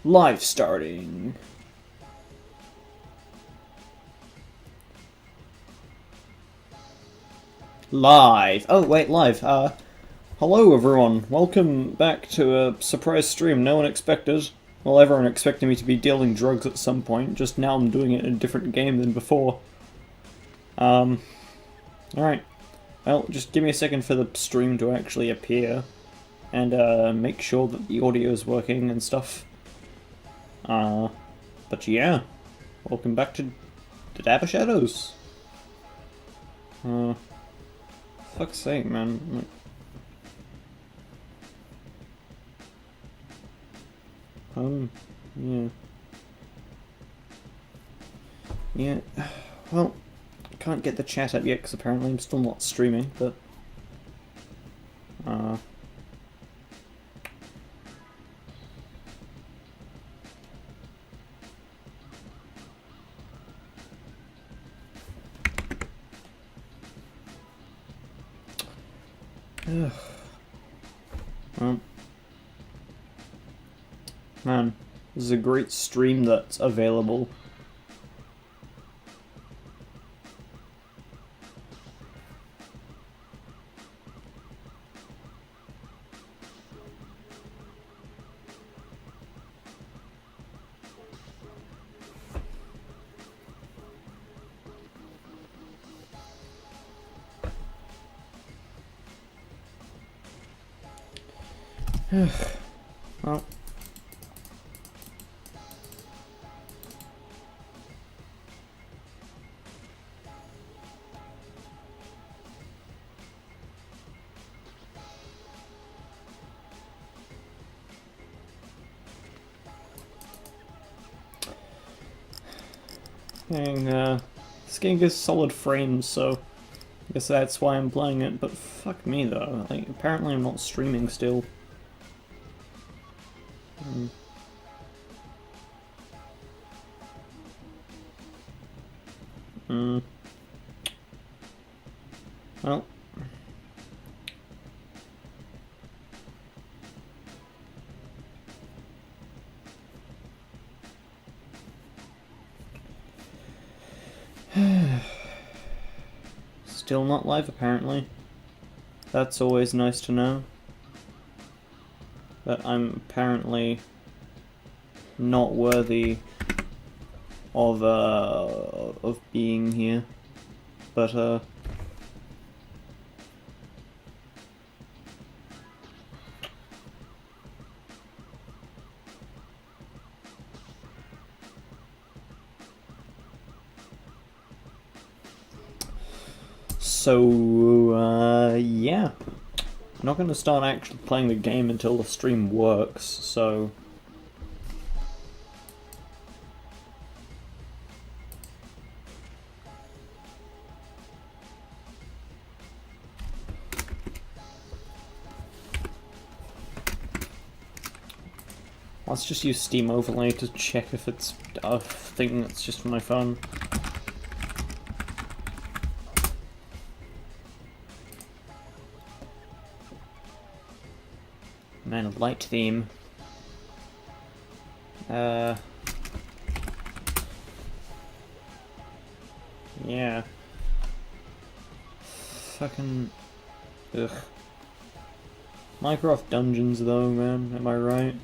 Live starting. Live. Oh, wait, live. Hello everyone. Welcome back to a surprise stream no one expected. Well, everyone expected me to be dealing drugs at some point, just now I'm doing it in a different game than before. Alright. Well, just give me a second for the stream to actually appear. And, make sure that the audio is working and stuff. But yeah. Welcome back to the Dapper Shadows. Fuck's sake, man. Yeah. Yeah, well, can't get the chat up yet because apparently I'm still not streaming, but... Man, this is a great stream that's available. Well... this game gives solid frames, so I guess that's why I'm playing it, but fuck me though, like, apparently I'm not streaming still. Well... Still not live, apparently. That's always nice to know. That I'm apparently not worthy of being here. But, So, yeah. I'm not going to start actually playing the game until the stream works, so... Let's just use Steam Overlay to check if it's a thing that's just for my phone. Man, a light theme. Yeah. Fucking... Ugh. Minecraft Dungeons though, man, am I right?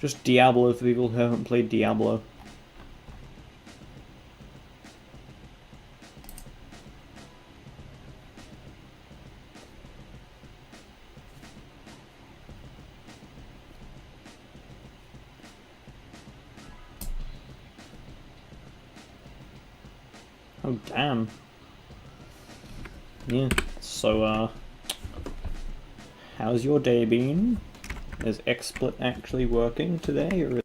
Just Diablo for people who haven't played Diablo. Oh, damn. Yeah, so, how's your day been? Is XSplit actually working today, or...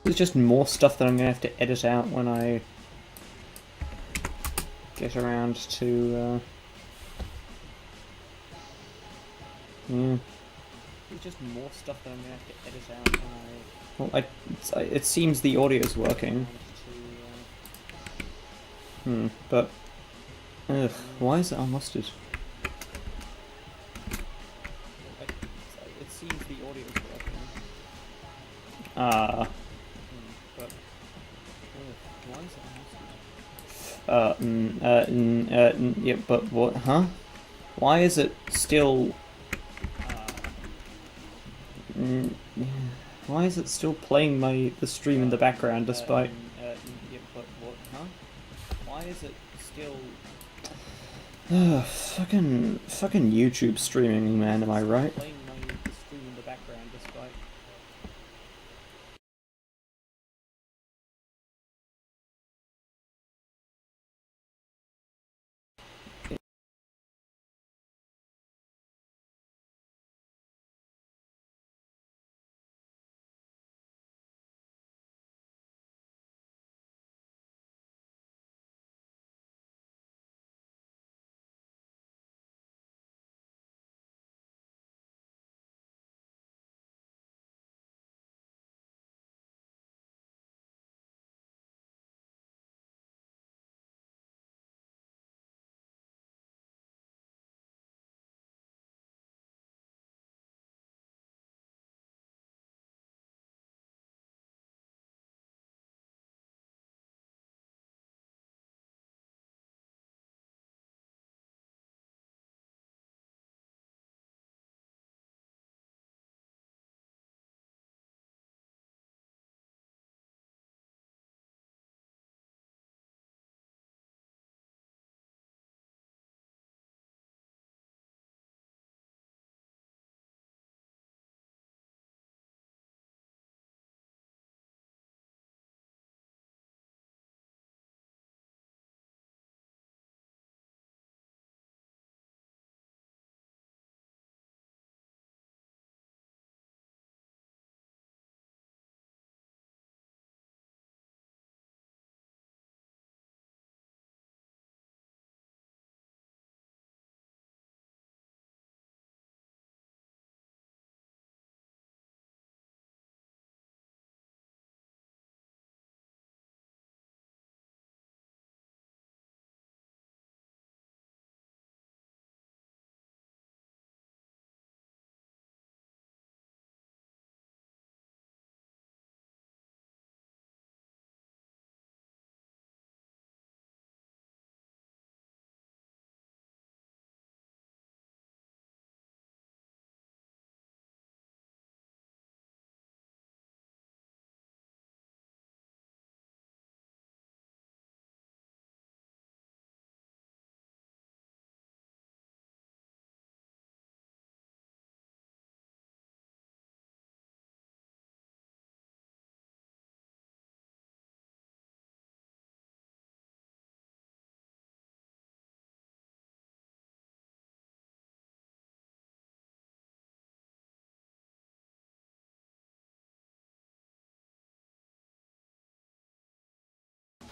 There's just more stuff that I'm gonna have to edit out when I get around to. Yeah. There's just more stuff that I'm gonna have to edit out. Well, it seems the audio's working. But. Ugh, why is it unlisted? It seems the audio's working. But. Why is it unlisted? Yeah, but what? Huh? Why is it still. Why is it still playing the stream in the background despite? Yeah, but what? Huh? Why is it still? Fucking YouTube streaming, man. Am I right? Playing the stream in the background despite.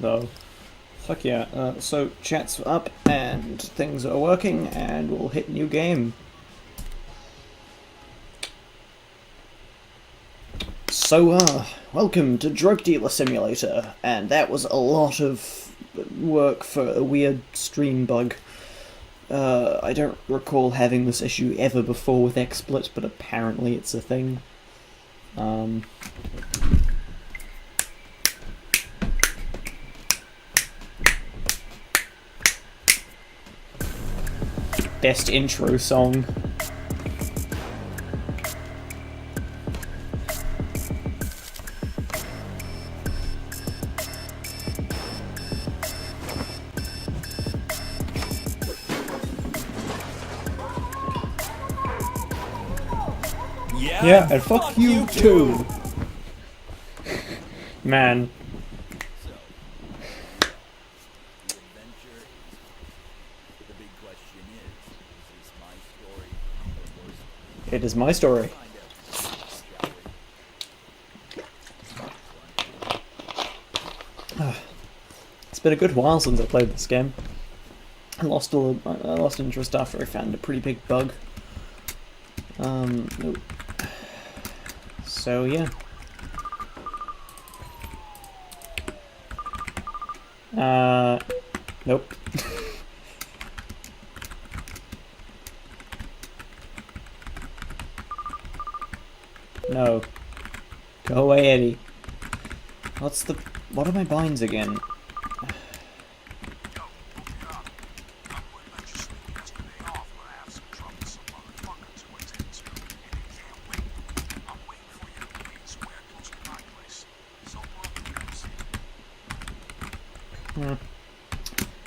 So, fuck yeah. So chat's up and things are working, and we'll hit new game. So, welcome to Drug Dealer Simulator, and that was a lot of work for a weird stream bug. I don't recall having this issue ever before with XSplit, but apparently it's a thing. Best intro song. Yeah, and fuck you too. Man. It is my story. It's been a good while since I played this game. I lost interest after I found a pretty big bug. Nope. So yeah. Nope. No. Go away, Eddie. What are my binds again?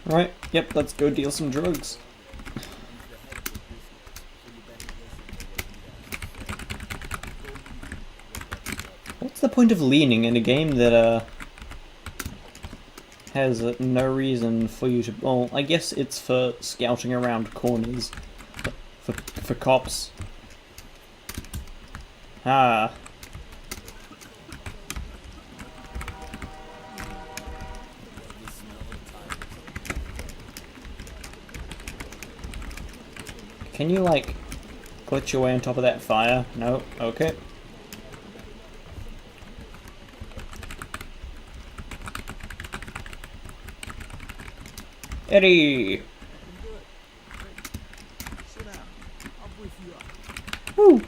Right, yep, let's go deal some drugs. What's the point of leaning in a game that, has no reason for you to... Well, I guess it's for scouting around corners. For cops. Ah. Can you, like, glitch your way on top of that fire? No? Okay. Eddie! Woo!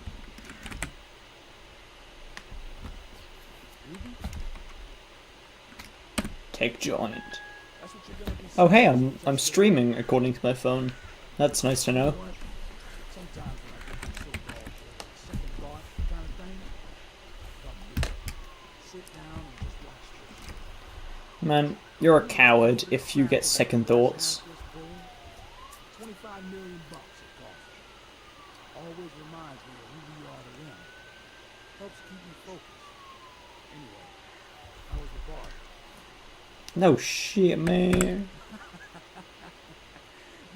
Take joint. Oh hey, I'm streaming according to my phone. That's nice to know. Man, you're a coward if you get second thoughts. Always reminds me of who we are to them. Helps keep me focused. Anyway, how was the bar? No shit, man.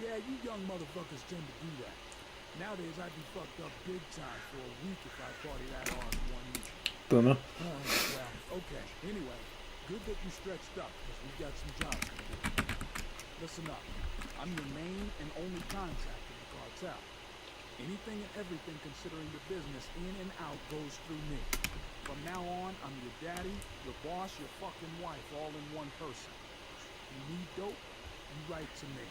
Yeah, you young motherfuckers tend to do that. Nowadays, I'd be fucked up big time for a week if I party that hard in one evening. Boomer. Well, okay. Anyway, good that you stretched up, because we've got some jobs to do. Listen up. I'm your main and only contact in the cartel. Anything and everything considering the business in and out goes through me. From now on, I'm your daddy, your boss, your fucking wife, all in one person. You need dope, you write to me.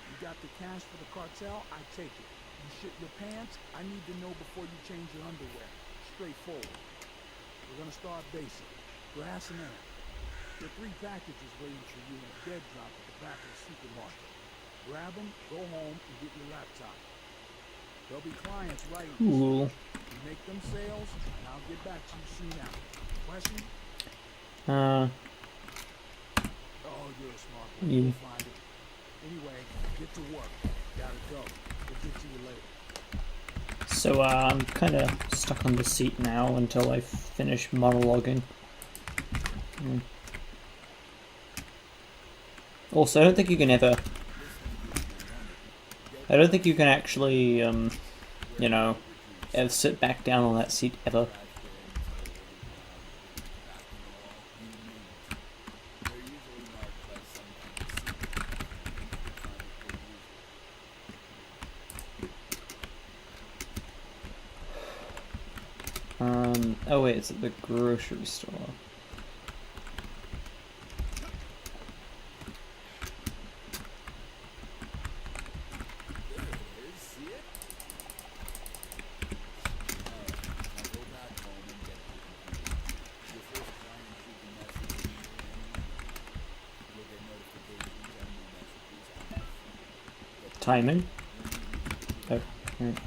You got the cash for the cartel, I take it. You shit your pants, I need to know before you change your underwear. Straightforward. We're gonna start basic. Grass and air. There are 3 packages waiting for you in a dead drop at the back of the supermarket. Grab them, go home, and get your laptop. There'll be clients writing. Cool. You make them sales, and I'll get back to you soon after. Question? Uh. Oh, you're a smart boy. Yeah. We'll find it. Anyway, get to work. Gotta go. We'll get to you later. So, I'm kinda stuck on the seat now until I finish monologuing. Also, I don't think you can ever... I don't think you can actually, you know, ever sit back down on that seat ever. Oh wait, it's at the grocery store. Timing? Oh, right.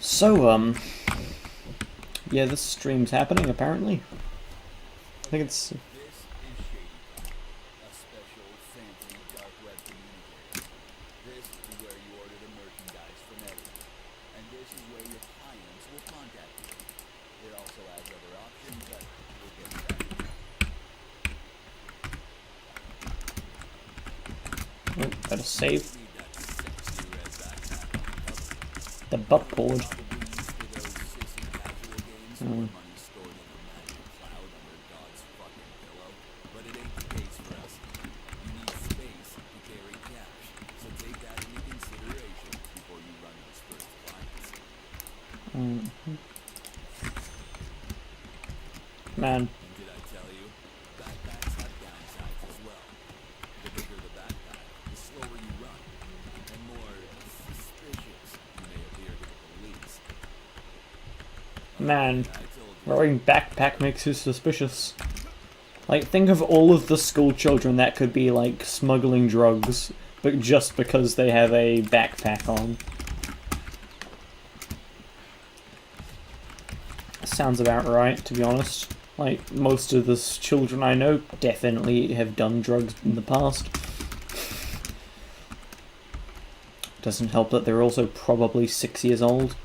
So, yeah, this stream's happening, apparently. I think it's... This is ShadyCon, a special, fancy, dark web communicator. This is where you order the merchandise from Eddie. And this is where your clients will contact you. It also has other options, but we'll get to that. Oh, gotta save Need that sexy red backpack on cover. the butt cord. Probably used for those sissy casual games where money's stored in a magic cloud under God's fucking pillow. But it ain't Man. And did I tell you? Backpacks have downsides as well. The bigger the backpack, the slower you run, and more suspicious you may appear to the police. Man, I told you. wearing backpack makes you suspicious. Like, think of all of the school children that could be, like, smuggling drugs, but just because they have a backpack on. Sounds about right, to be honest. Like, most of the children I know definitely have done drugs in the past. Doesn't help that they're also probably 6 years old.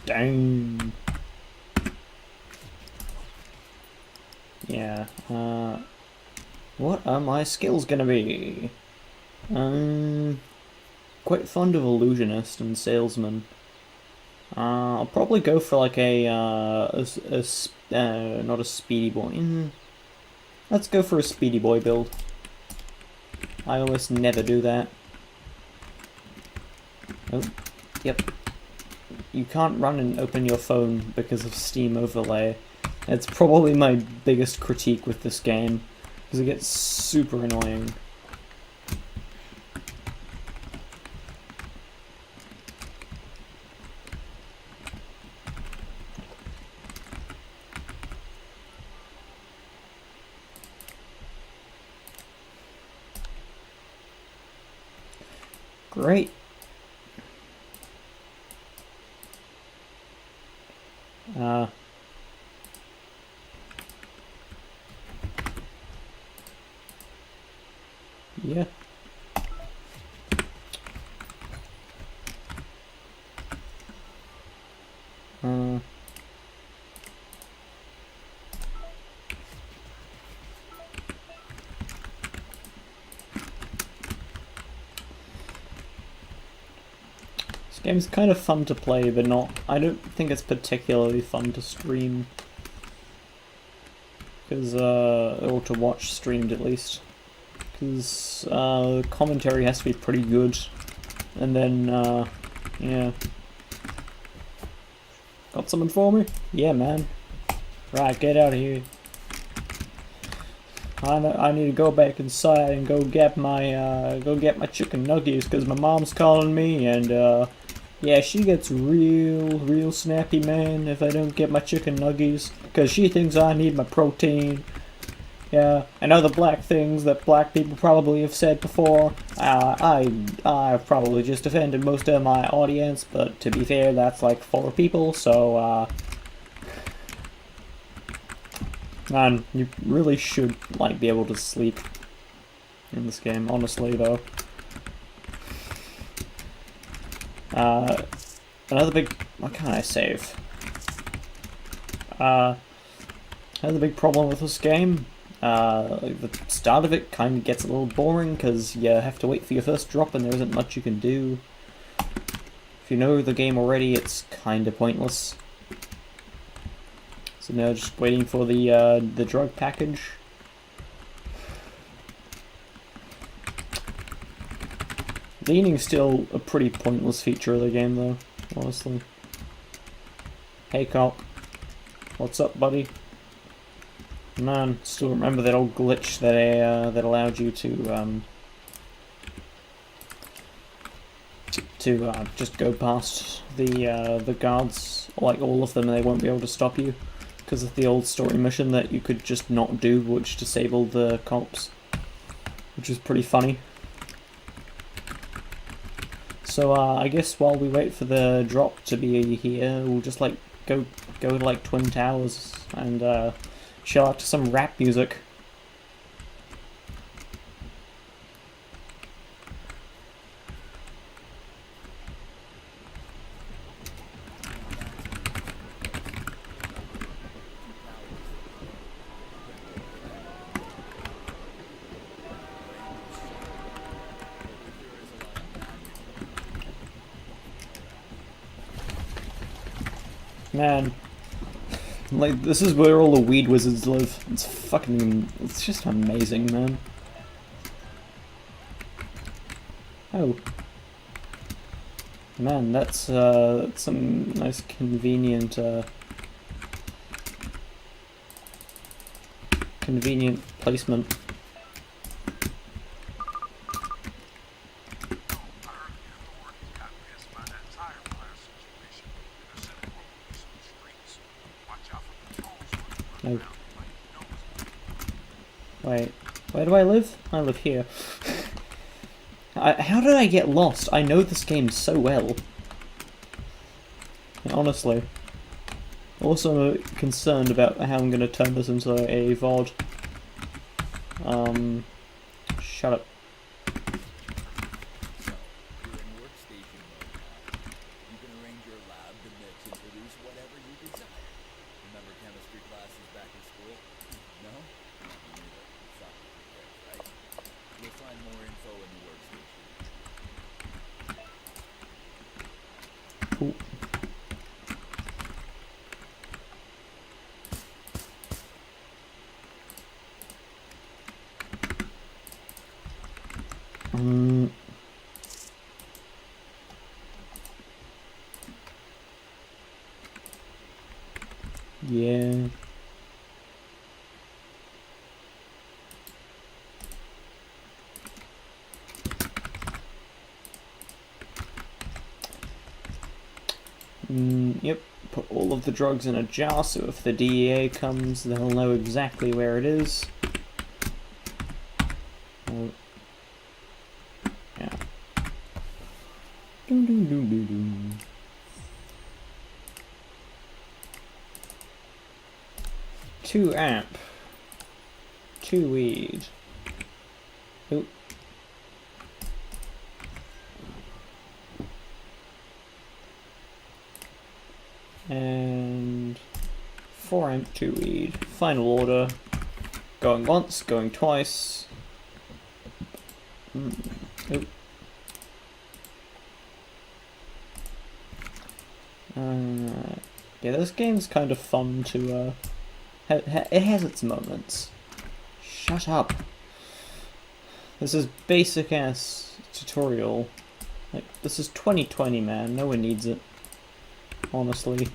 Dang. Yeah, what are my skills gonna be? Quite fond of illusionist and salesman. I'll probably go for like not a speedy boy. Let's go for a speedy boy build. I almost never do that. Oh, yep. You can't run and open your phone because of Steam overlay. It's probably my biggest critique with this game, because it gets super annoying. Great. Yeah. This game's kind of fun to play, but not. I don't think it's particularly fun to stream. Because, or to watch streamed at least. Because, commentary has to be pretty good. And then, yeah. Got something for me? Yeah, man. Right, get out of here. I need to go back inside and go get my chicken nuggets because my mom's calling me, and yeah, she gets real snappy, man, if I don't get my chicken nuggets because she thinks I need my protein. Yeah, and other black things that black people probably have said before. I've probably just offended most of my audience, but to be fair, that's like 4 people, so man, you really should like be able to sleep in this game, honestly though. Another big, what can I save? Another big problem with this game, the start of it kind of gets a little boring because you have to wait for your first drop and there isn't much you can do. If you know the game already, it's kind of pointless. So now just waiting for the drug package. Leaning's still a pretty pointless feature of the game though, honestly. Hey cop. What's up, buddy? Man, still remember that old glitch that that allowed you to just go past the guards, like all of them, and they won't be able to stop you because of the old story mission that you could just not do, which disabled the cops, which is pretty funny. So I guess while we wait for the drop to be here, we'll just like go to like Twin Towers and chill out to some rap music. Man, like, this is where all the weed wizards live. It's just amazing, man. Oh. Man, that's some nice convenient convenient placement. No. Wait, where do I live? I live here. How did I get lost? I know this game so well. Honestly. Also concerned about how I'm gonna turn this into a VOD. Shut up. So, you're in workstation mode now. You can arrange your lab to mix and produce whatever you desire. Remember chemistry classes back in school? No? Me neither. Sucked at repairs, right? You'll find more info in the workstation. Cool. Yeah. Yep. Put all of the drugs in a jar so if the DEA comes, they'll know exactly where it is. Yeah. Doo -doo -doo -doo -doo. 2 amp. 2 weed. Oop. And 4 amp, 2 weed. Final order. Going once, going twice. Oop. Yeah, this game's kind of fun to, it has its moments. Shut up. This is basic ass tutorial. Like, this is 2020, man. No one needs it. Honestly.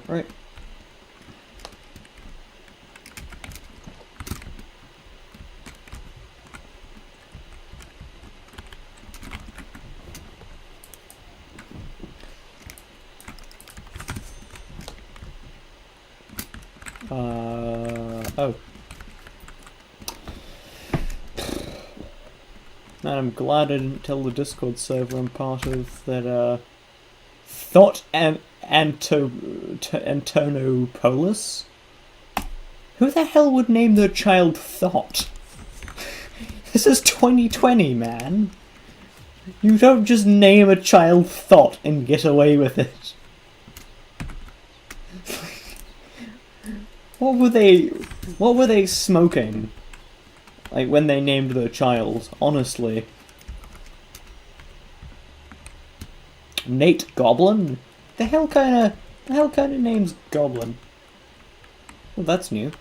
Right. Oh. Man, I'm glad I didn't tell the Discord server I'm part of that, Thought Antonopoulos? Who the hell would name their child Thought? This is 2020, man. You don't just name a child Thought and get away with it. What were they smoking? Like when they named their child, honestly. Nate Goblin? The hell kind of name's Goblin? Well, that's new.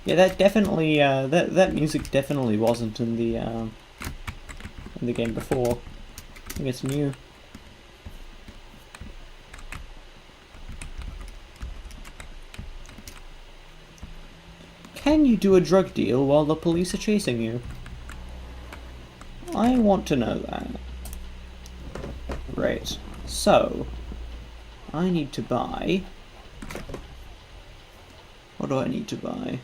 Yeah, that definitely that music definitely wasn't in the game before. I think it's new. Can you do a drug deal while the police are chasing you? I want to know that. Right. So, I need to buy... What do I need to buy?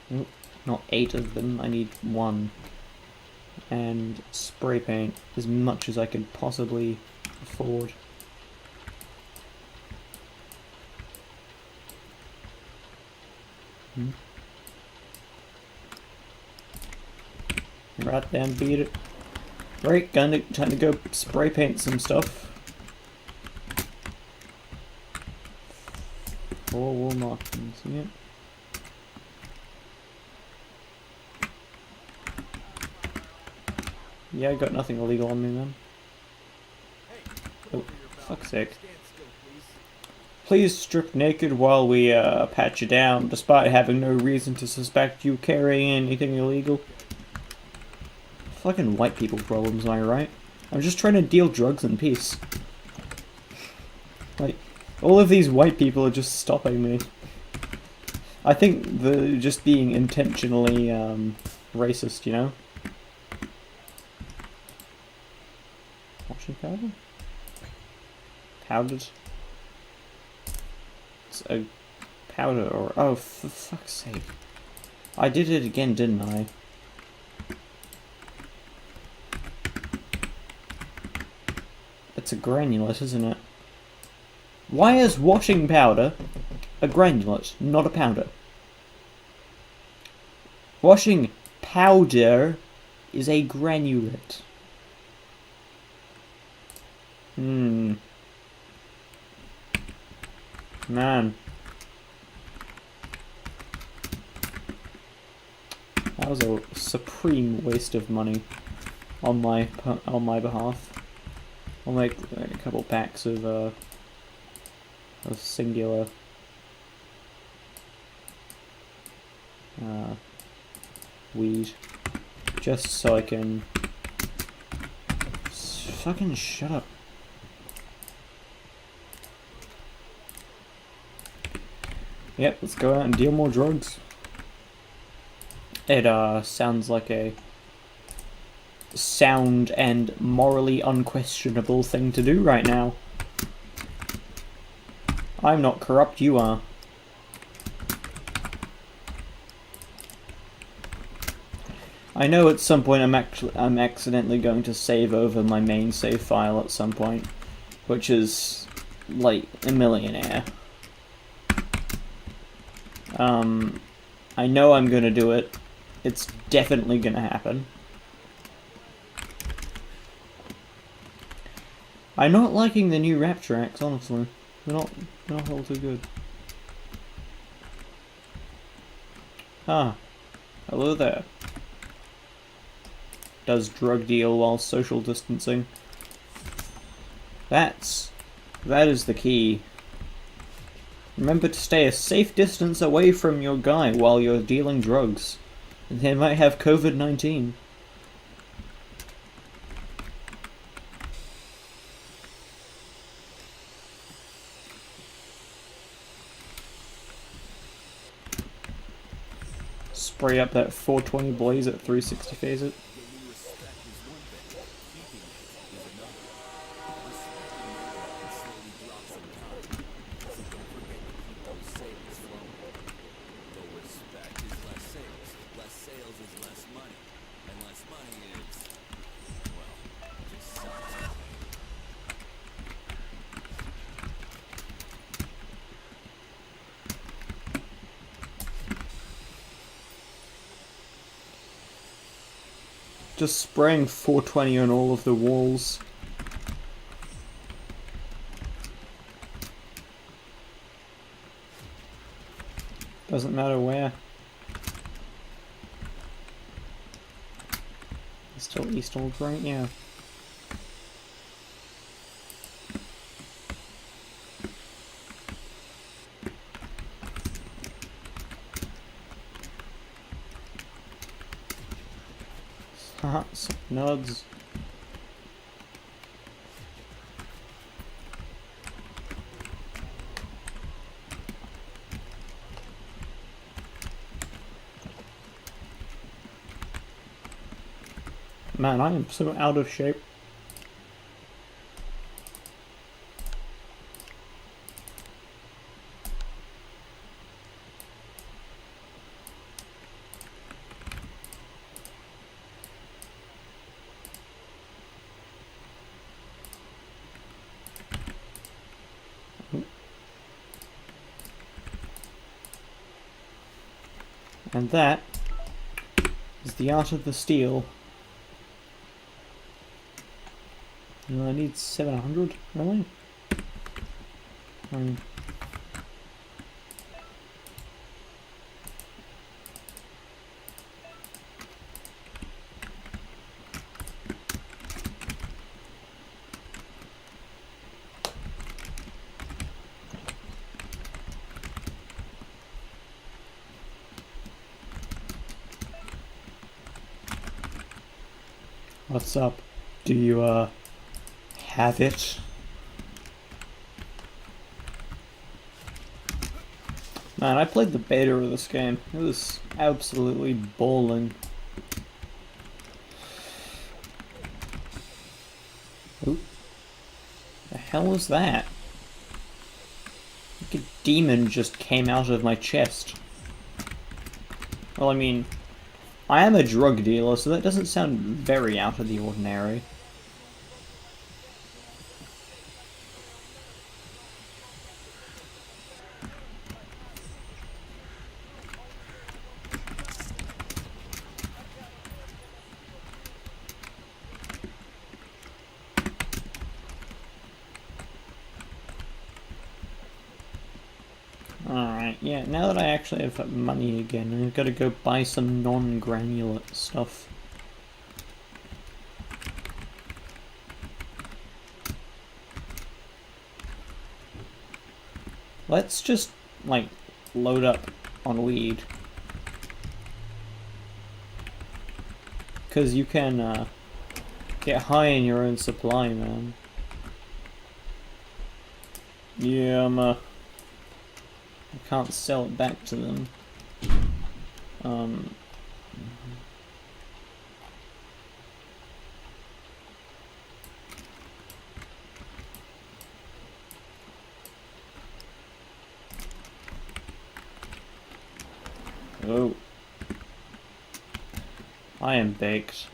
Nope, not 8 of them, I need 1. And spray paint as much as I can possibly afford. Right then, beat it. Right, time to go spray paint some stuff. 4 wall markings, yeah. Yeah, I got nothing illegal on me, man. Hey, Oh. over here, fella. Fuck's sake. Please strip naked while we pat you down, despite having no reason to suspect you carrying anything illegal. Fucking white people problems, am I right? I'm just trying to deal drugs in peace. Like, all of these white people are just stopping me. I think they're just being intentionally racist, you know? Washing powder? Powdered? It's a powder or... Oh, for fuck's sake. I did it again, didn't I? It's a granulate, isn't it? Why is washing powder a granulate, not a powder? Washing powder is a granulate. Man. That was a supreme waste of money on my behalf. I'll make a couple packs of singular weed, just so I can fucking shut up. Yep, let's go out and deal more drugs. It sounds like a sound and morally unquestionable thing to do right now. I'm not corrupt, you are. I know at some point I'm accidentally going to save over my main save file at some point, which is like a millionaire. I know I'm gonna do it. It's definitely gonna happen. I'm not liking the new rap tracks, honestly. They're not all too good. Ah, hello there. Does drug deal while social distancing. That is the key. Remember to stay a safe distance away from your guy while you're dealing drugs. They might have COVID-19. Spray up that 420 blaze at 360 phase it. Gaining respect is one thing, keeping it is another. Respect can slowly drop some time, so don't forget to keep those sales flowing. Though respect is less sales is less money, and less money is, well, just sucks. Just spraying 420 on all of the walls. Doesn't matter where. It's still Eastwood, right? Yeah. Haha, nuds. Man, I am so out of shape. And that is the art of the steel. I need 700, really? What's up? Do you, have it? Man, I played the beta of this game. It was absolutely balling. Oop. The hell was that? Like a demon just came out of my chest. Well, I mean, I am a drug dealer, so that doesn't sound very out of the ordinary. Alright, yeah, now that I actually have money again, I've got to go buy some non-granulate stuff. Let's just, like, load up on weed. Because you can, get high in your own supply, man. Yeah, I can't sell it back to them. Oh. I am baked.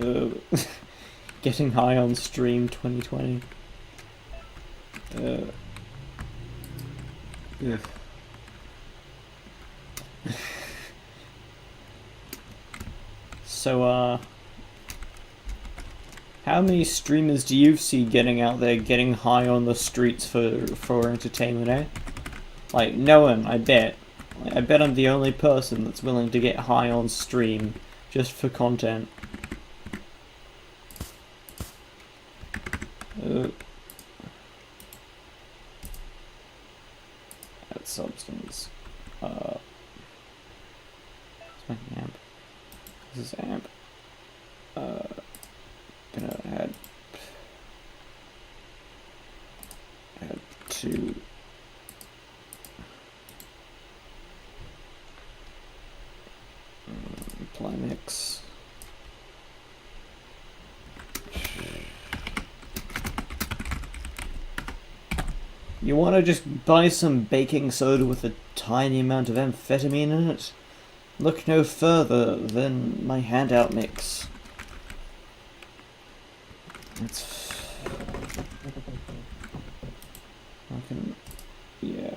Oh. Getting high on stream 2020. Ugh. So, how many streamers do you see getting out there getting high on the streets for entertainment, eh? Like, no one, I bet. I bet I'm the only person that's willing to get high on stream just for content. That substance. What's my amp? This is amp. Gonna add to apply mix. You want to just buy some baking soda with a tiny amount of amphetamine in it? Look no further than my handout mix. It's fucking, yeah.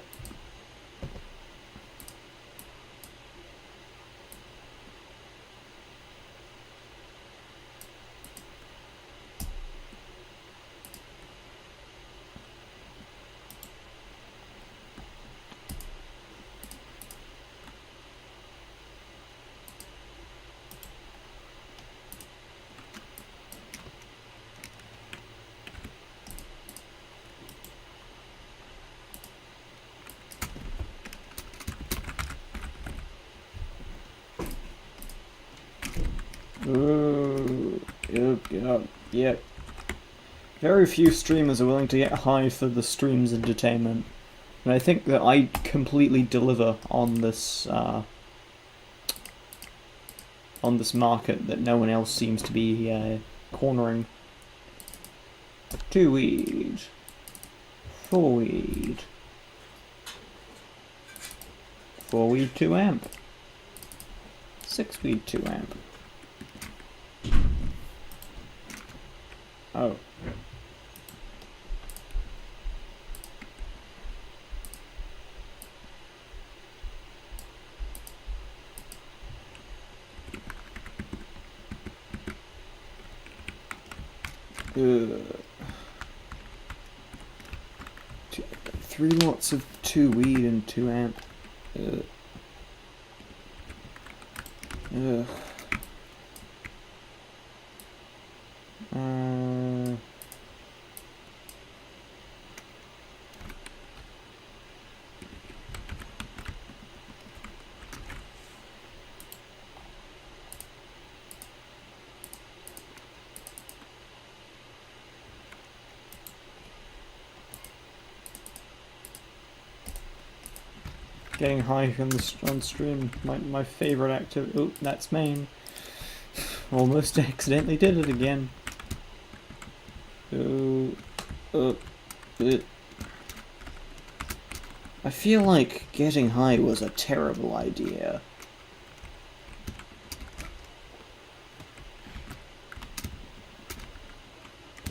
Ooh, yep. Very few streamers are willing to get high for the stream's entertainment. And I think that I completely deliver on this market that no one else seems to be cornering. 2 weed. 4 weed. 4 weed, 2 amp. 6 weed, 2 amp. Oh. Ugh. 3 lots of 2 weed and 2 amp. Ugh. Ugh. Getting high on stream, my favorite activity. Oh, that's main. Almost accidentally did it again. Oh, I feel like getting high was a terrible idea.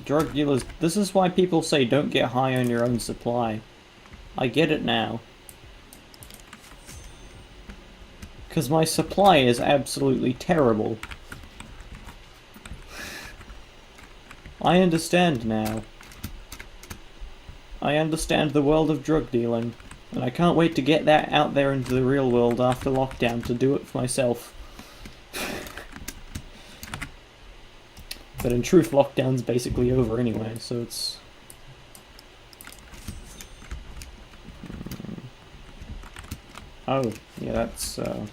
Drug dealers, this is why people say don't get high on your own supply. I get it now. Because my supply is absolutely terrible. I understand now. I understand the world of drug dealing, and I can't wait to get that out there into the real world after lockdown to do it for myself. But in truth, lockdown's basically over anyway, so it's... Oh, yeah, that's the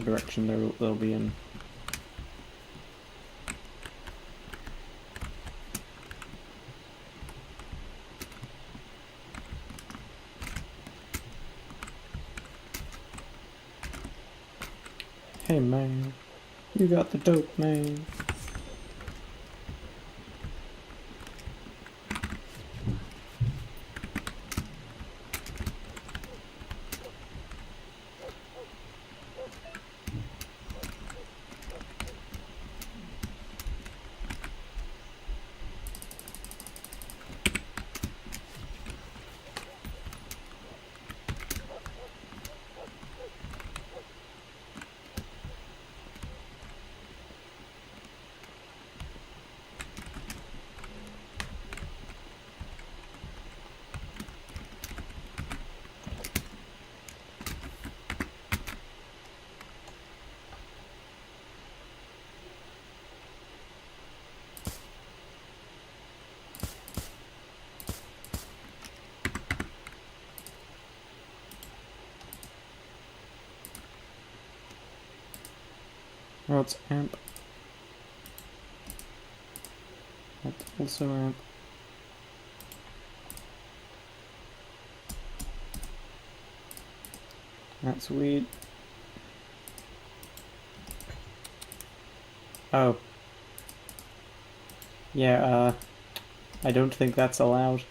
direction they'll be in. Hey man, you got the dope, man. Oh, it's amp. That's also amp. That's weed. Oh. Yeah, I don't think that's allowed.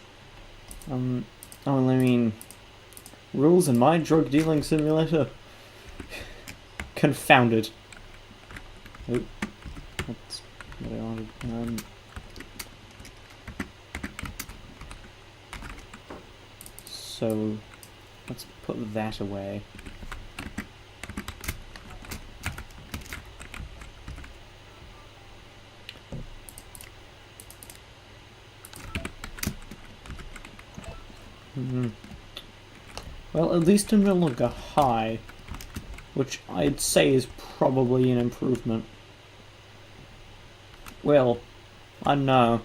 Oh, I mean, rules in my drug dealing simulator? Confounded. Oh, that's what I wanted. So, let's put that away. Well, at least I'm no longer high, which I'd say is probably an improvement. Well, I know.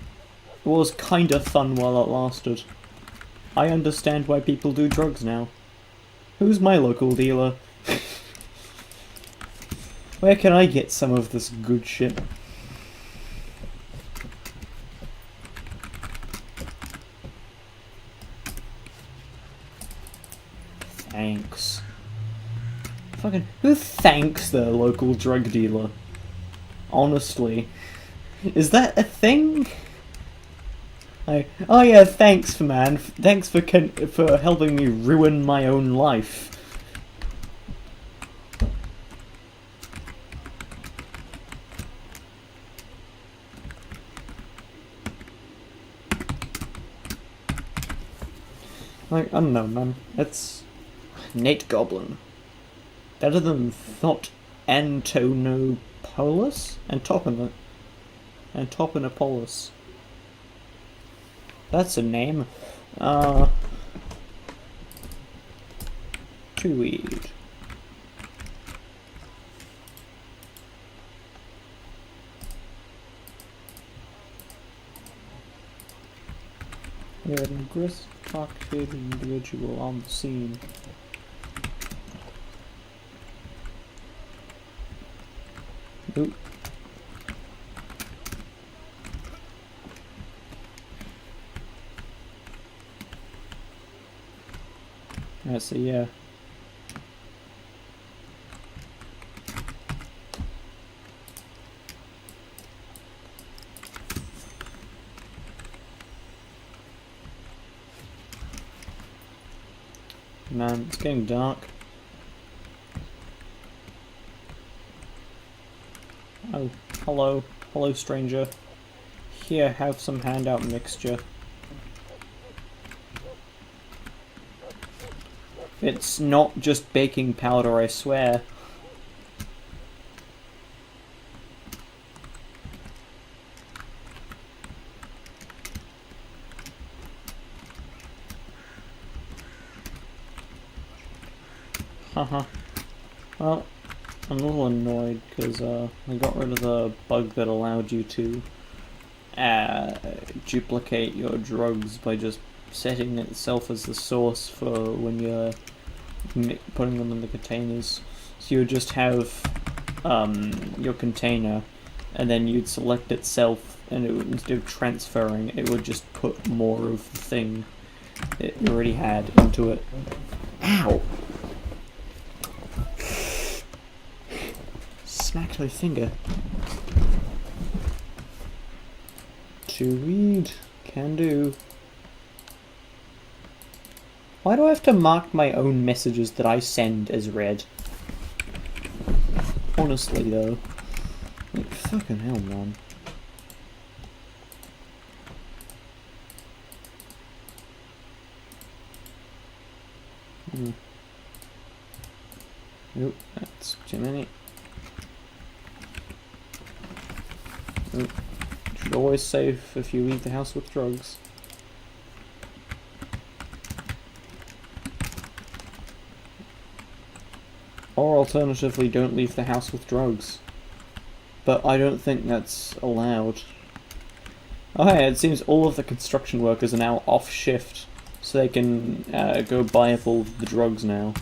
It was kinda fun while it lasted. I understand why people do drugs now. Who's my local dealer? Where can I get some of this good shit? Thanks. Fucking, who thanks their local drug dealer? Honestly. Is that a thing? Like, oh yeah, thanks man. Thanks for helping me ruin my own life. Like, I don't know, man. It's Nate Goblin. Better than Thought Antonopoulos? Antopoulos. That's a name. Too weird. We had an aggressive, cocktail individual on the scene. Oop. Alright, so yeah. Man, it's getting dark. Oh, hello. Hello, stranger. Here, have some handout mixture. It's not just baking powder, I swear. Haha. Well, I'm a little annoyed because I got rid of the bug that allowed you to duplicate your drugs by just setting itself as the source for when you're putting them in the containers. So you would just have your container, and then you'd select itself, and it would, instead of transferring, it would just put more of the thing it already had into it. Ow! Smacked my finger. To read. Can do. Why do I have to mark my own messages that I send as read? Honestly, though. Like, fucking hell, man. Nope, that's too many. Nope. Should always save if you leave the house with drugs. Or alternatively, don't leave the house with drugs. But I don't think that's allowed. Oh hey, it seems all of the construction workers are now off shift, so they can go buy up all the drugs now.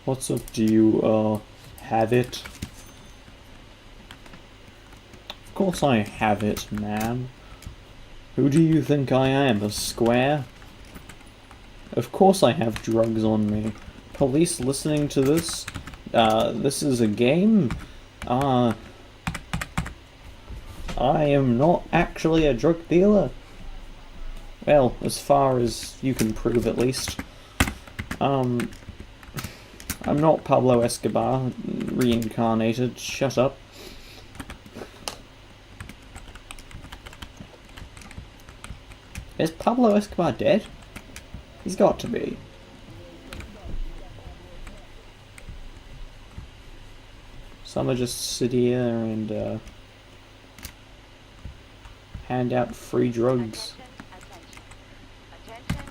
What's up, do you have it? Of course I have it, man. Who do you think I am, a square? Of course I have drugs on me. Police listening to this? This is a game? I am not actually a drug dealer. Well, as far as you can prove at least. I'm not Pablo Escobar, reincarnated, shut up. Is Pablo Escobar dead? He's got to be. Some are just sit here and hand out free drugs. Attention.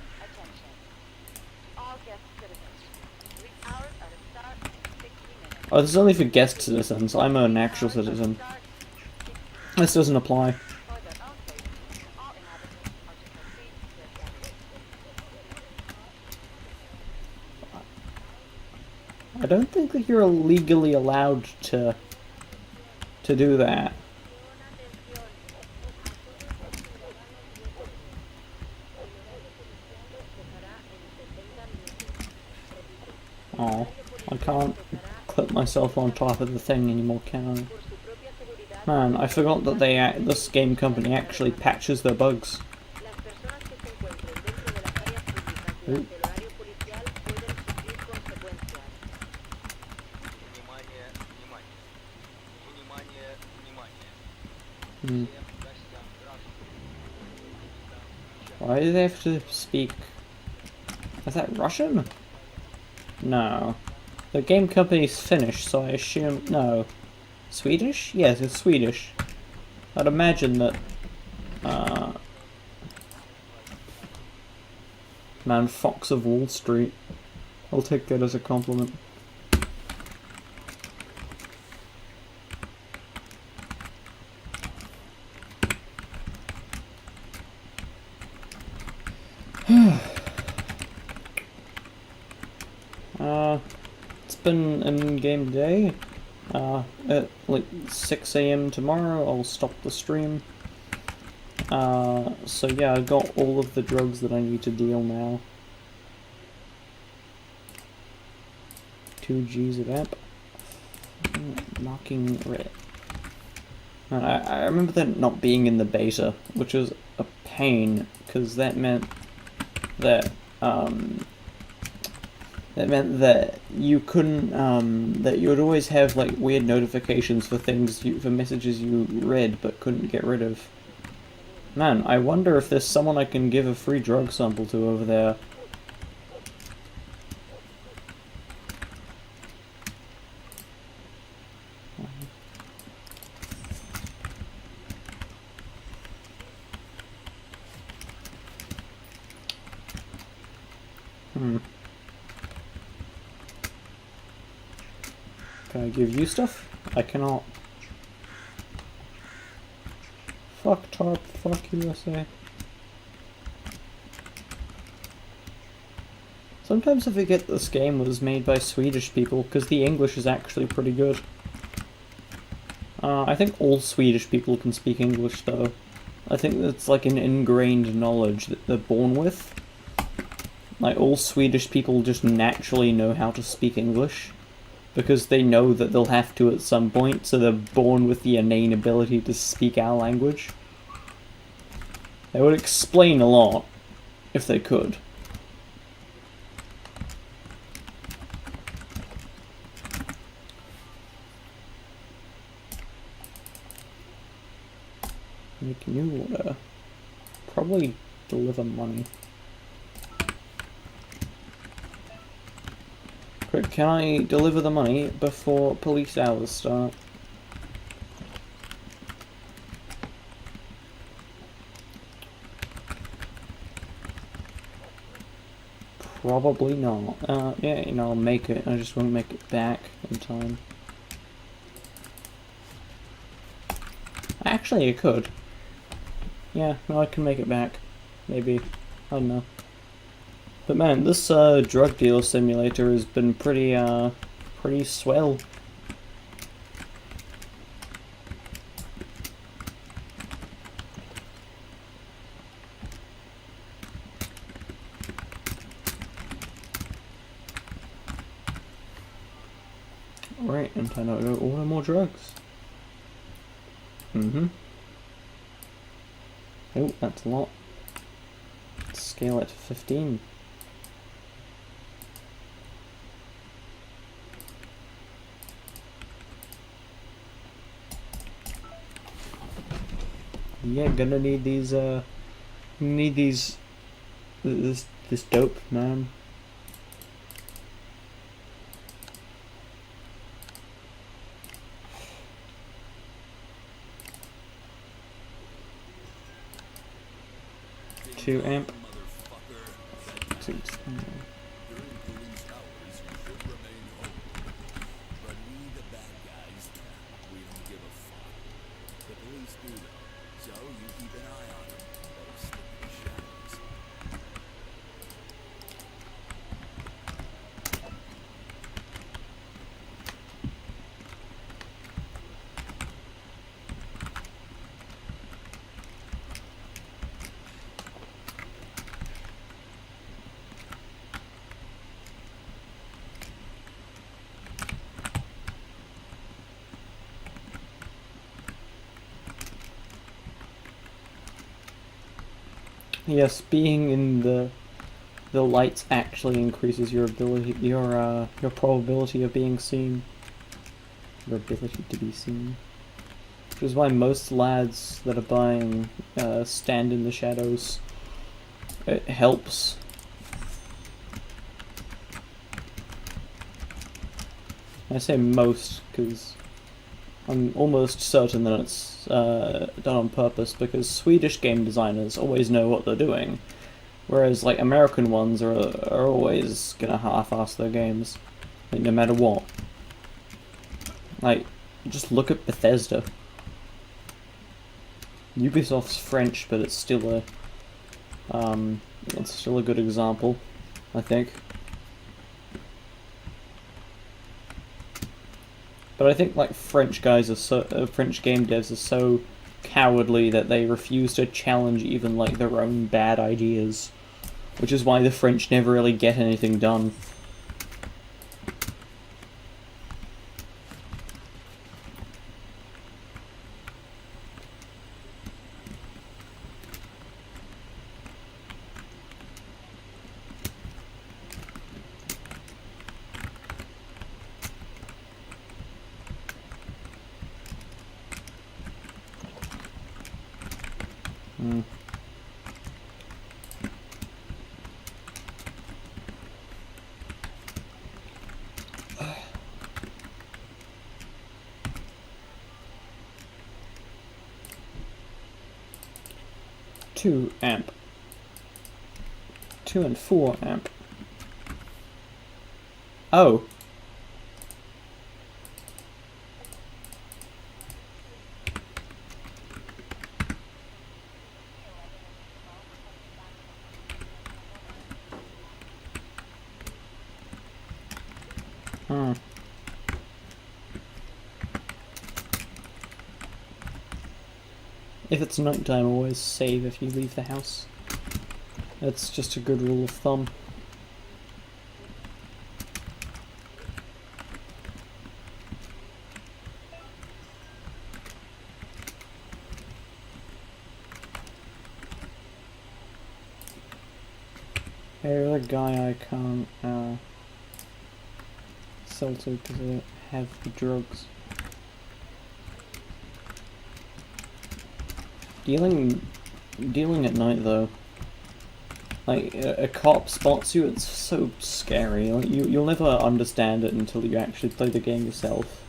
All guest citizens. 3 hours are to start in 60 minutes. Oh, this is only for guest citizens. I'm an actual citizen. This doesn't apply. For their own safety, all inhabitants are to proceed to their destination. I don't think that you're legally allowed to do that. Oh, I can't clip myself on top of the thing anymore, can I? Man, I forgot that this game company actually patches their bugs. Ooh. Why do they have to speak? Is that Russian? No. The game company's Finnish, so I assume... No. Swedish? Yes, it's Swedish. I'd imagine that... Man, Fox of Wall Street. I'll take that as a compliment. It's been an in-game day. At like 6 AM tomorrow, I'll stop the stream. So yeah, I got all of the drugs that I need to deal now. 2 Gs of amp. Marking red. And I remember that not being in the beta, which was a pain, because that meant that, That meant that you couldn't, that you would always have like weird notifications for for messages you read but couldn't get rid of. Man, I wonder if there's someone I can give a free drug sample to over there. Can I give you stuff? I cannot. Fuck TARP, fuck USA. Sometimes I forget this game was made by Swedish people, because the English is actually pretty good. I think all Swedish people can speak English, though. I think that's like an ingrained knowledge that they're born with. Like, all Swedish people just naturally know how to speak English, because they know that they'll have to at some point, so they're born with the innate ability to speak our language. They would explain a lot, if they could. Make new order. Probably deliver money. Quick, can I deliver the money before police hours start? Probably not. Yeah, you know, I'll make it. I just won't make it back in time. Actually, I could. Yeah, no, I can make it back. Maybe. I don't know. But man, this drug dealer simulator has been pretty swell. Right, and time to go order more drugs. Oh, that's a lot. Let's scale it to 15. Yeah, gonna need these, this dope, man. Two amp. During police hours, you should remain home. But we, the bad guys, we don't give a fuck. The police do, though. So you keep an eye on them. Better stick in the shadows. Yes, being in the lights actually increases your ability, your probability of being seen. Your ability to be seen. Which is why most lads that are buying stand in the shadows. It helps. I say most because I'm almost certain that it's done on purpose, because Swedish game designers always know what they're doing, whereas like American ones are always gonna half-ass their games, like, no matter what. Like, just look at Bethesda. Ubisoft's French, but it's still a good example, I think. But I think like French guys are French game devs are so cowardly that they refuse to challenge even like their own bad ideas, which is why the French never really get anything done. Hmm. Two amp. 2 and 4 amp. Oh. Hmm. If it's nighttime, always save if you leave the house. That's just a good rule of thumb. Hey, the guy I can't sell to because I don't have the drugs. Dealing at night though, like a cop spots you, it's so scary. Like you'll never understand it until you actually play the game yourself.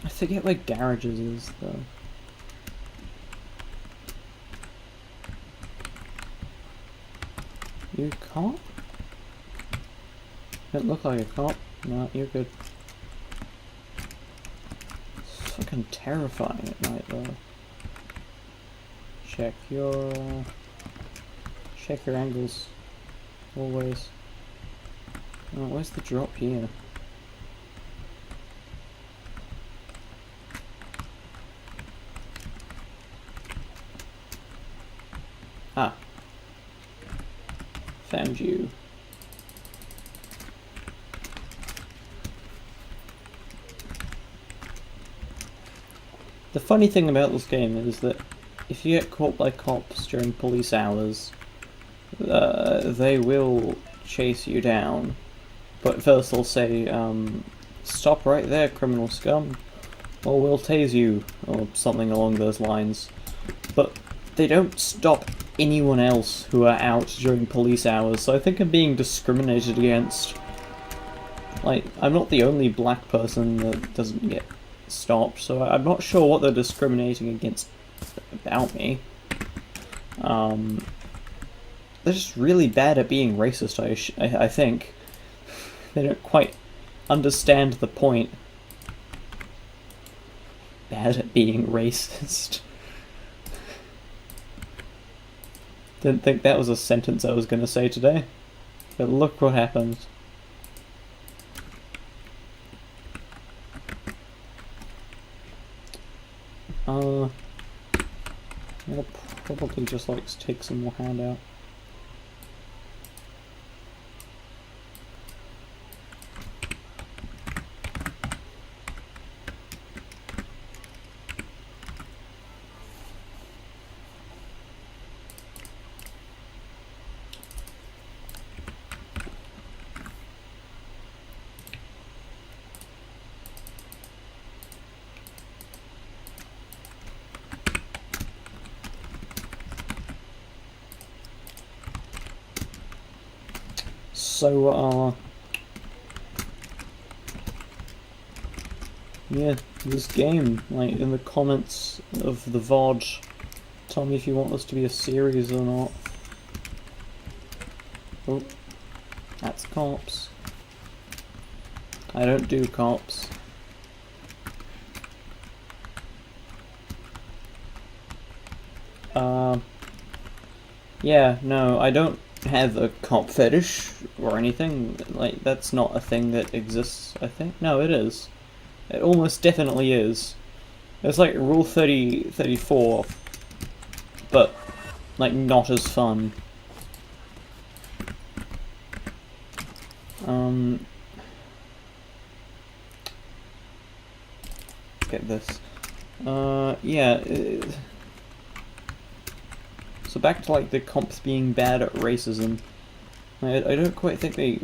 I forget where garages is though. You a cop? Don't look like a cop. No, you're good. It's fucking terrifying at night though. Check your angles. Always. Oh, where's the drop here? Ah. Found you. The funny thing about this game is that if you get caught by cops during police hours, they will chase you down. But first they'll say, stop right there, criminal scum, or we'll tase you, or something along those lines. But they don't stop anyone else who are out during police hours, so I think I'm being discriminated against. Like, I'm not the only black person that doesn't get stopped, so I'm not sure what they're discriminating against about me. They're just really bad at being racist, I think. They don't quite understand the point. Bad at being racist. Didn't think that was a sentence I was going to say today. But look what happened. I'll probably just like take some more handout. So, yeah, this game, like, in the comments of the VOD, tell me if you want this to be a series or not. Oh, that's cops. I don't do cops. Yeah, no, I don't have a cop fetish or anything. Like, that's not a thing that exists, I think. No, it is. It almost definitely is. It's like Rule 34, but, like, not as fun. Get this. Yeah. So back to like the cops being bad at racism. I don't quite think they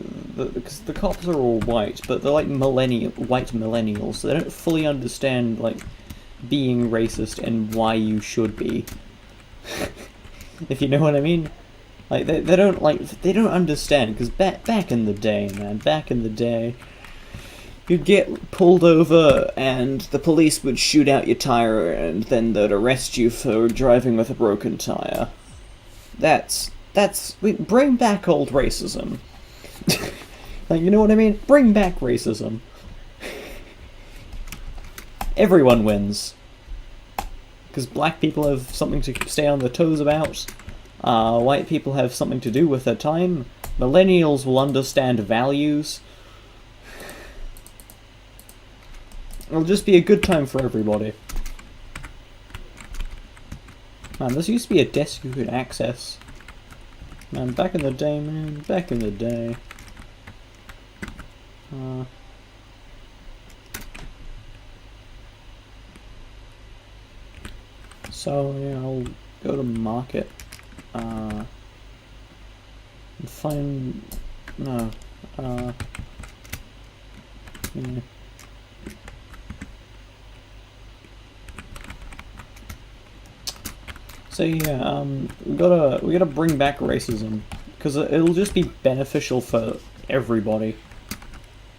because the cops are all white, but they're like white millennials, so they don't fully understand like being racist and why you should be. If you know what I mean. Like they don't understand, because back in the day, man, back in the day, you'd get pulled over and the police would shoot out your tire and then they'd arrest you for driving with a broken tire. Bring back old racism. Like, you know what I mean? Bring back racism. Everyone wins. Because black people have something to stay on their toes about. White people have something to do with their time. Millennials will understand values. It'll just be a good time for everybody. Man, this used to be a desk you could access. Man, back in the day, man. Back in the day. So, yeah, I'll go to market. And find... No. Yeah. So yeah, we gotta bring back racism, because it'll just be beneficial for everybody.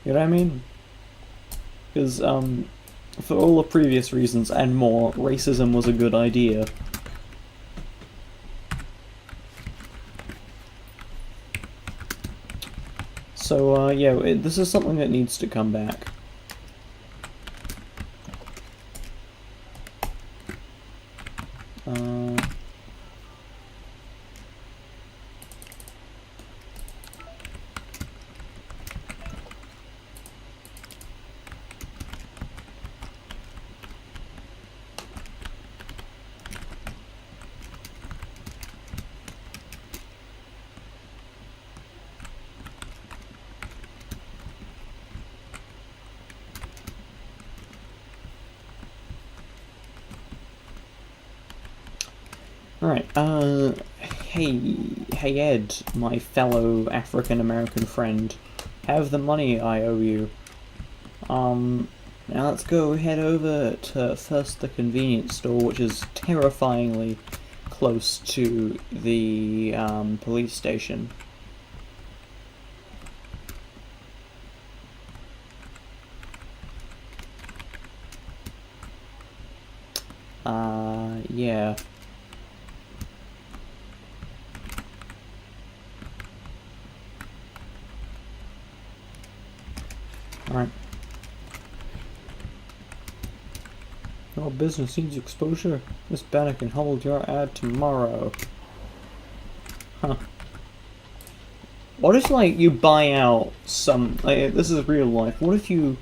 You know what I mean? Because for all the previous reasons and more, racism was a good idea. So yeah, this is something that needs to come back. Alright, hey Ed, my fellow African-American friend, have the money I owe you. Now let's go head over to first the convenience store, which is terrifyingly close to the, police station. Yeah. Alright. Your business needs exposure. Miss Banner can hold your ad tomorrow. Huh. What if, like, you buy out some... Like, this is real life. What if you...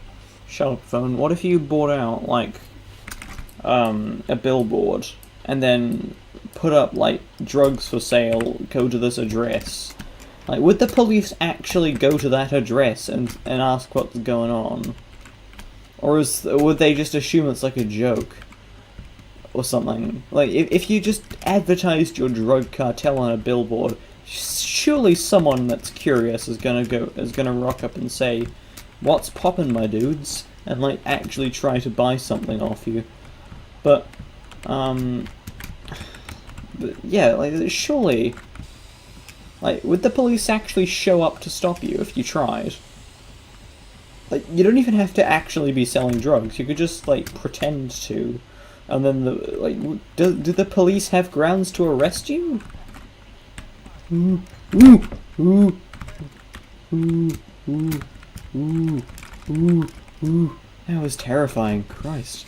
Shut up, phone. What if you bought out, like, a billboard, and then put up, like, drugs for sale, go to this address? Like, would the police actually go to that address and ask what's going on? Or would they just assume it's like a joke? Or something? Like, if you just advertised your drug cartel on a billboard, surely someone that's curious is gonna rock up and say, "What's poppin', my dudes?" and, like, actually try to buy something off you. But yeah, like, surely... Like, would the police actually show up to stop you if you tried? Like, you don't even have to actually be selling drugs. You could just, like, pretend to. And then, do the police have grounds to arrest you? Ooh, ooh, ooh, ooh, ooh, ooh, ooh, ooh. That was terrifying. Christ.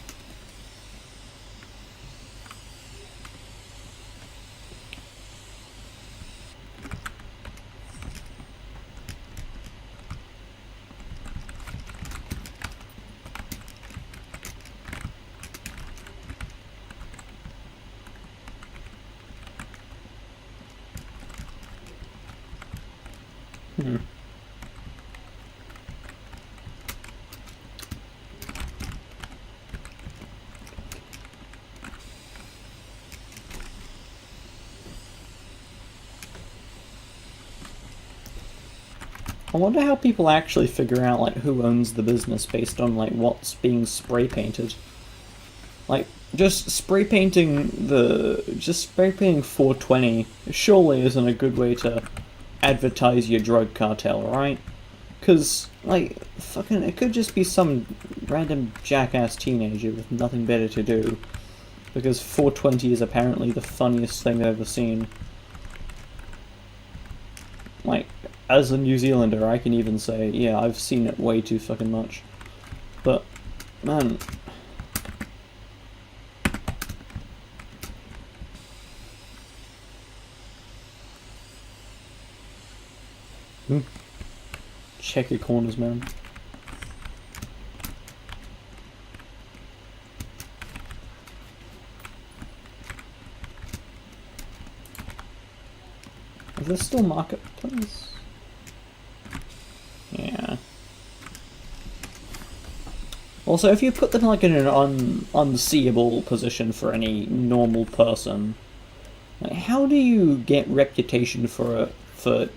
I wonder how people actually figure out like who owns the business based on like what's being spray painted. Like just spray painting 420 surely isn't a good way to advertise your drug cartel, right? Cause like fucking it could just be some random jackass teenager with nothing better to do. Because 420 is apparently the funniest thing I've ever seen. Like, as a New Zealander, I can even say, yeah, I've seen it way too fucking much. But, man. Check your corners, man. Is this still marketplace? Yeah. Also, if you put them like in an unseeable position for any normal person, like, how do you get reputation for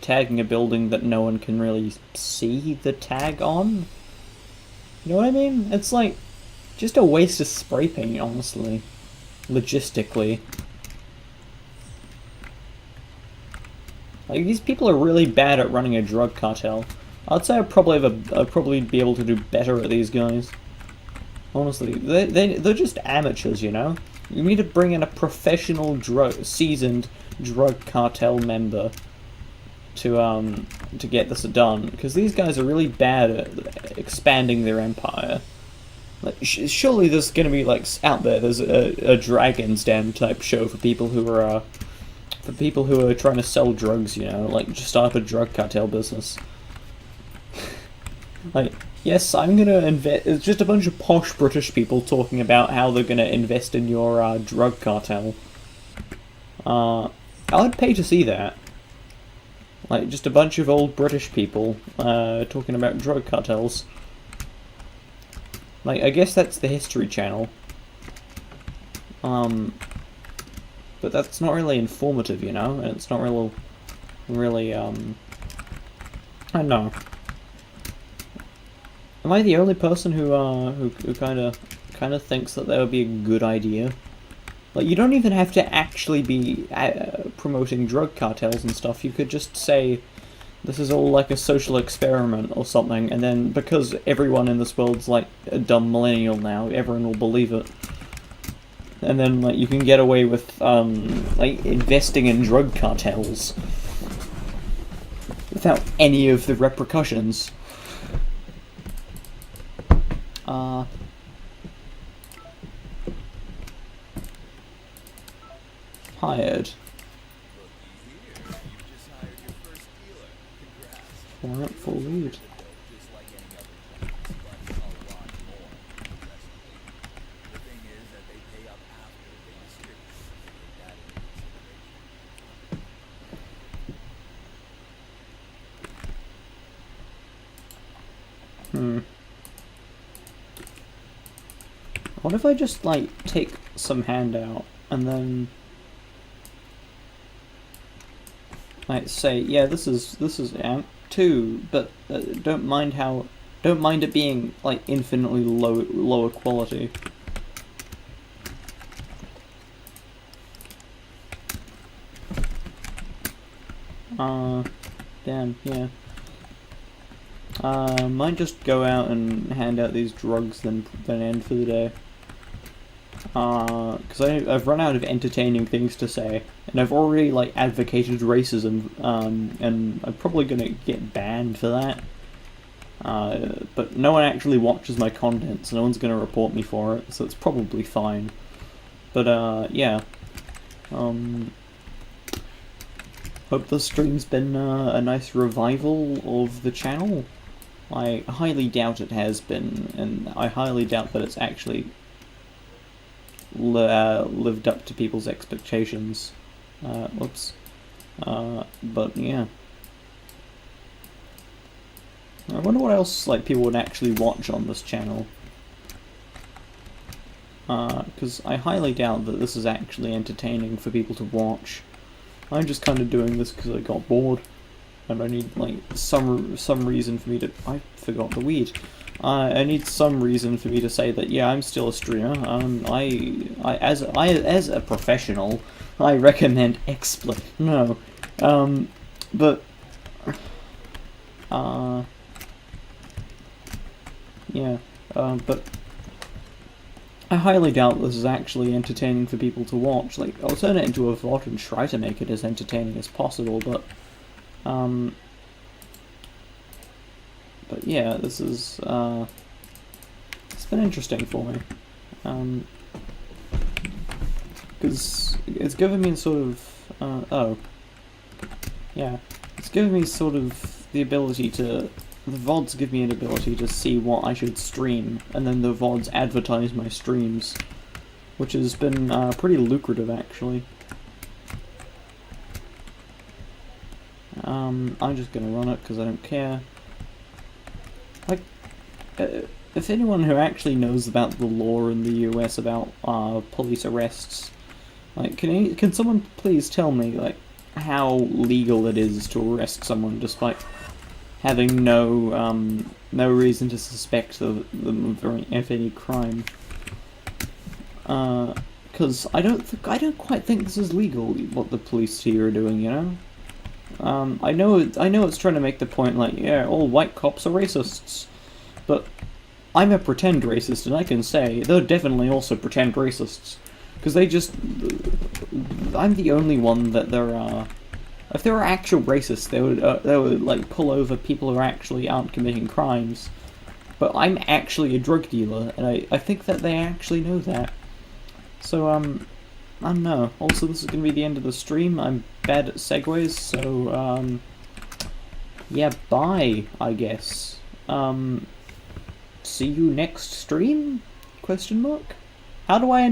tagging a building that no one can really see the tag on? You know what I mean? It's like just a waste of spray paint, honestly. Logistically. Like, these people are really bad at running a drug cartel. I'd say I'd probably be able to do better at these guys. Honestly, they're just amateurs, you know? You need to bring in a professional seasoned drug cartel member to get this done, because these guys are really bad at expanding their empire. Like, surely there's gonna be, like, out there's a Dragon's Den type show for people who are trying to sell drugs, you know, like, just start up a drug cartel business. Like, yes, I'm gonna invest. It's just a bunch of posh British people talking about how they're gonna invest in your drug cartel. I'd pay to see that. Like, just a bunch of old British people talking about drug cartels. Like, I guess that's the History Channel. But that's not really informative, you know? And it's not really, I don't know. Am I the only person who kind of thinks that would be a good idea? Like, you don't even have to actually be promoting drug cartels and stuff. You could just say, this is all like a social experiment or something, and then because everyone in this world's like a dumb millennial now, everyone will believe it. And then, like, you can get away with, like, investing in drug cartels without any of the repercussions. Hired. Warrant for weed. What if I just, like, take some handout and then, like, say, yeah, this is AMP 2, but don't mind it being, like, infinitely lower quality. Damn, yeah. Might just go out and hand out these drugs, then end for the day. Because I've run out of entertaining things to say, and I've already, like, advocated racism, and I'm probably gonna get banned for that. But no one actually watches my content, so no one's gonna report me for it, so it's probably fine. But, yeah. Hope the stream's been a nice revival of the channel. I highly doubt it has been, and I highly doubt that it's actually lived up to people's expectations. Whoops. But yeah. I wonder what else, like, people would actually watch on this channel. Because I highly doubt that this is actually entertaining for people to watch. I'm just kind of doing this because I got bored. and I need like some reason for me to. I forgot the weed. I need some reason for me to say that yeah, I'm still a streamer. As a professional, I recommend XSplit. No, but yeah, but I highly doubt this is actually entertaining for people to watch. Like, I'll turn it into a VOD and try to make it as entertaining as possible, but yeah, this is, it's been interesting for me. Because it's given me sort of, it's given me sort of the ability to, the VODs give me an ability to see what I should stream, and then the VODs advertise my streams, which has been pretty lucrative actually. I'm just gonna run it because I don't care. Like, if anyone who actually knows about the law in the US about police arrests, like, can someone please tell me like how legal it is to arrest someone despite having no reason to suspect them of any crime? Because I don't quite think this is legal what the police here are doing, you know. I know it's trying to make the point like, yeah, all white cops are racists, but I'm a pretend racist, and I can say they're definitely also pretend racists, because I'm the only one that there are. If they were actual racists, they would like pull over people who actually aren't committing crimes. But I'm actually a drug dealer, and I think that they actually know that. So I don't know. Also, this is gonna be the end of the stream. I'm bad at segues, so yeah, bye, I guess. See you next stream? Question mark? How do I